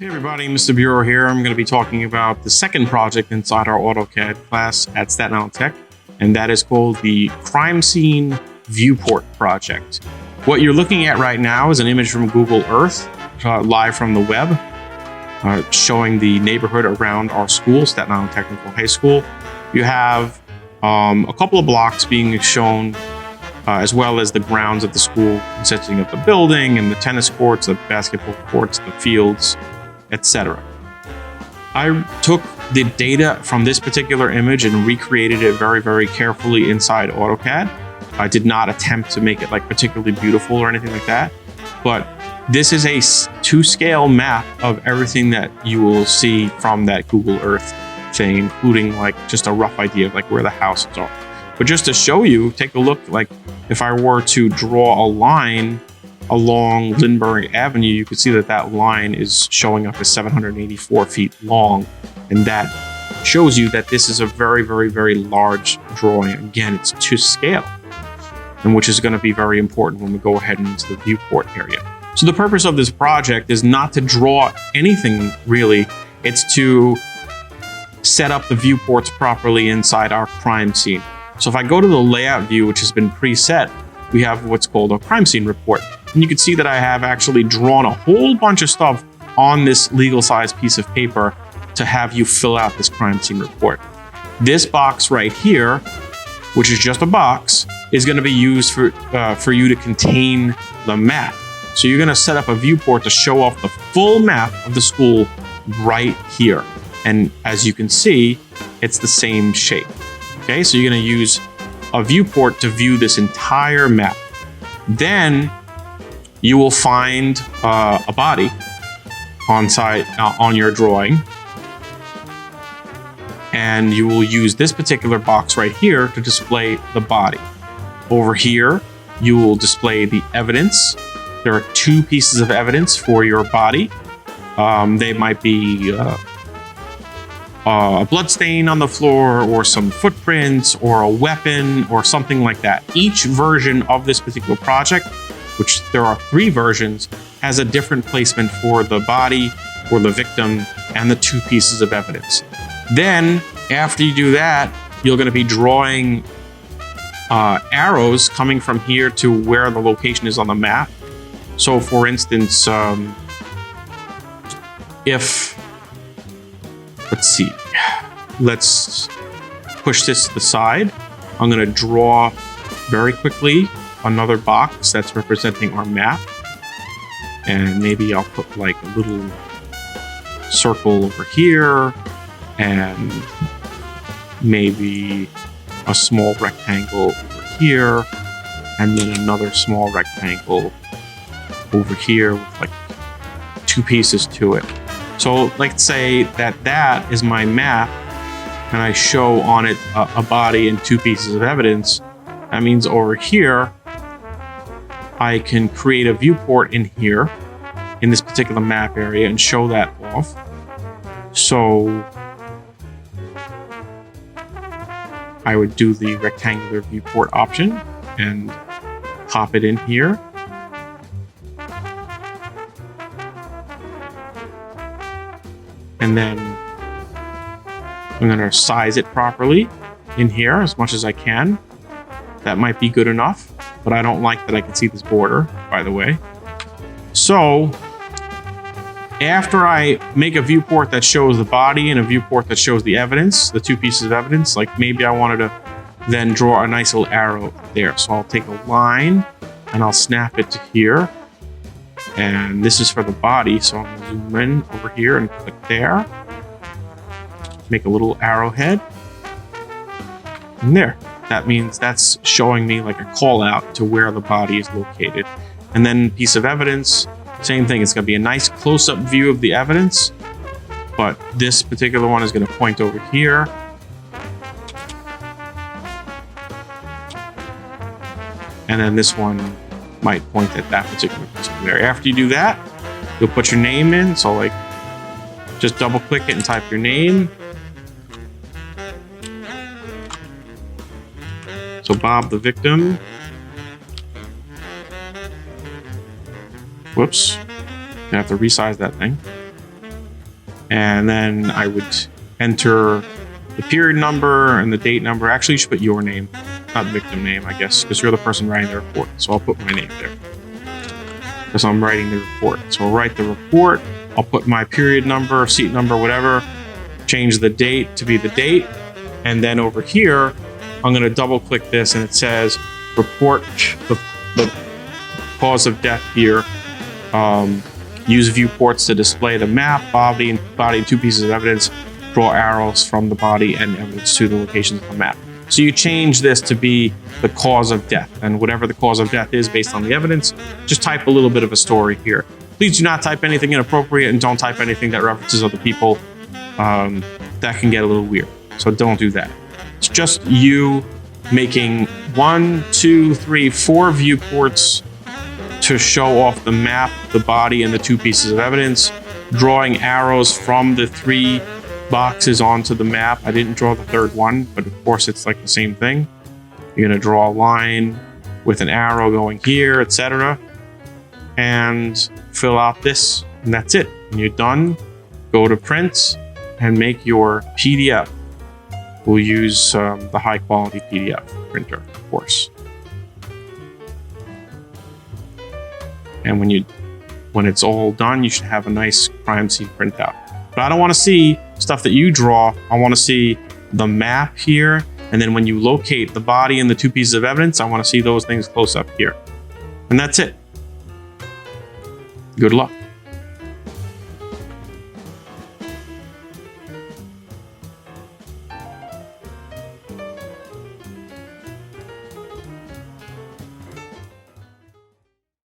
Hey everybody, Mr. Buro here. I'm going to be talking about the second project inside our AutoCAD class at Staten Tech, and that is called the Crime Scene Viewport project. What you're looking at right now is an image from Google Earth, live from the web, showing the neighborhood around our school, Staten Technical High School. You have a couple of blocks being shown, as well as the grounds of the school, consisting of the building and the tennis courts, the basketball courts, the fields, etc. I took the data from this particular image and recreated it very, very carefully inside AutoCAD. I did not attempt to make it like particularly beautiful or anything like that, but this is a to-scale map of everything that you will see from that Google Earth thing, including like just a rough idea of like where the houses are. But just to show you, take a look, like if I were to draw a line along Lindbergh Avenue, you can see that that line is showing up as 784 feet long. And that shows you that this is a very, very, very large drawing. Again, it's to scale, and which is going to be very important when we go ahead and into the viewport area. So the purpose of this project is not to draw anything really. It's to set up the viewports properly inside our crime scene. So if I go to the layout view, which has been preset, we have what's called a crime scene report. And you can see that I have actually drawn a whole bunch of stuff on this legal size piece of paper to have you fill out this crime scene report. This box right here, which is just a box, is going to be used for you to contain the map. So you're going to set up a viewport to show off the full map of the school right here. And as you can see, it's the same shape. Okay, so you're going to use a viewport to view this entire map. Then you will find a body on your drawing, and you will use this particular box right here to display the body. Over here, you will display the evidence. There are two pieces of evidence for your body. They might be a blood stain on the floor, or some footprints, or a weapon, or something like that. Each version of this particular project, which there are 3 versions, has a different placement for the body, for the victim, and the 2 pieces of evidence. Then, after you do that, you're going to be drawing arrows coming from here to where the location is on the map. So, for instance, let's push this to the side. I'm going to draw very quickly another box that's representing our map. And maybe I'll put like a little circle over here, and maybe a small rectangle over here, and then another small rectangle over here with like 2 pieces to it. So let's say that that is my map, and I show on it a body and 2 pieces of evidence. That means over here, I can create a viewport in here, in this particular map area, and show that off. So I would do the rectangular viewport option and pop it in here. And then I'm going to size it properly in here as much as I can. That might be good enough, but I don't like that I can see this border, by the way. So after I make a viewport that shows the body and a viewport that shows the evidence, the 2 pieces of evidence, like maybe I wanted to then draw a nice little arrow there. So I'll take a line and I'll snap it to here. And this is for the body, so I'm going to zoom in over here and click there. Make a little arrowhead. And there. That means that's showing me like a call out to where the body is located. And then piece of evidence, same thing. It's going to be a nice close-up view of the evidence. But this particular one is going to point over here. And then this one might point at that particular piece over there. After you do that, you'll put your name in. So like, just double click it and type your name. So Bob the victim. Whoops. I have to resize that thing. And then I would enter the period number and the date number. Actually, you should put your name, not victim name, I guess, because you're the person writing the report. So I'll put my name there because I'm writing the report. So I'll write the report. I'll put my period number, seat number, whatever, change the date to be the date. And then over here, I'm going to double click this and it says report the cause of death here. Use viewports to display the map, body, and two pieces of evidence. Draw arrows from the body and evidence to the locations on the map. So you change this to be the cause of death, and whatever the cause of death is based on the evidence, just type a little bit of a story here. Please do not type anything inappropriate and don't type anything that references other people. That can get a little weird, so don't do that. It's just you making 1, 2, 3, 4 viewports to show off the map, the body, and the two pieces of evidence, drawing arrows from the 3 boxes onto the map. I didn't draw the third one, but of course it's like the same thing. You're gonna draw a line with an arrow going here, etc., and fill out this, and that's it. When you're done, go to print and make your PDF. We'll use the high quality PDF printer, of course. And when it's all done, you should have a nice crime scene printout. But I don't want to see stuff that you draw. I want to see the map here. And then when you locate the body and the two pieces of evidence, I want to see those things close up here. And that's it. Good luck.